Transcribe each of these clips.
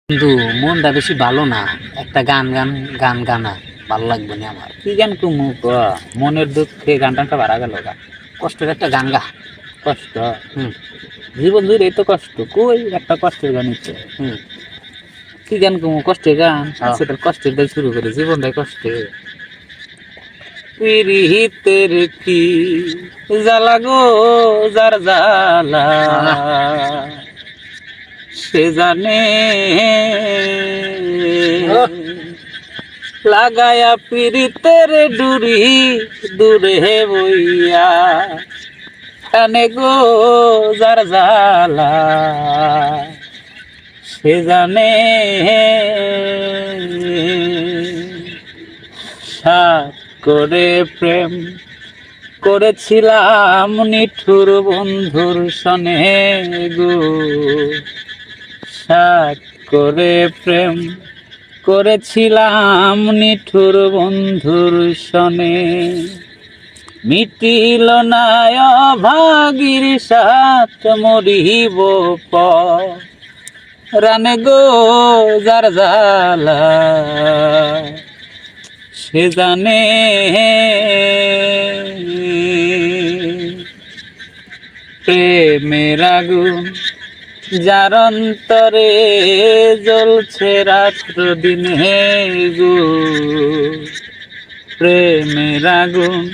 কিন্তু মনটা বেশি ভালো না। একটা গান গান গান গানা ভালো লাগবে না আমার। কি গান কুমু ক মনের দুঃখে গান টানটা বাড়া গেল গা। কষ্টের একটা গান গা। কষ্ট হুম জীবন জুড়ে তো কষ্ট কই একটা কষ্টের গান ইচ্ছে হুম কি গান কুমু কষ্টের গান হ্যাঁ। সেটা কষ্টের দিয়ে শুরু করে জীবন দেয় কষ্টে পিরিহিতের কি জ্বালা গো যার জ্বালা সে জানে লাগায়া পিরিতের ডুরি দূরে বইয়া টানে গো যার জ্বালা সে জানে সাত করে প্রেম করেছিলাম নিঠুর বন্ধুর সনে গো সাত করে প্রেম করেছিলাম নিঠুর বন্ধুর সনে মিটিল না ভাগির সাত মরিব রানে গো যার জ্বালা সে জানে প্রেমের আগুন যার অন্তরে জ্বলছে রাত্র দিনে গো প্রেমের আগুন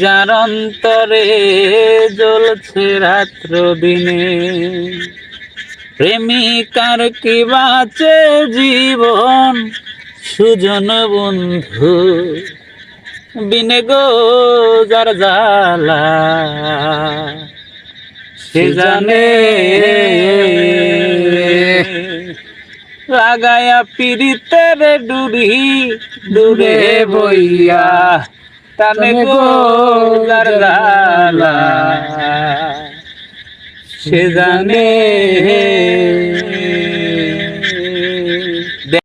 যার অন্তরে জ্বলছে রাত্র দিনে প্রেমিকার কি বাঁচে জীবন সুজন বন্ধু বিনে গো যার জ্বালা সে জানে লাগায়া পিরিতের ডুরি দূরে বইয়া টানে গো যার জ্বালা সে জানে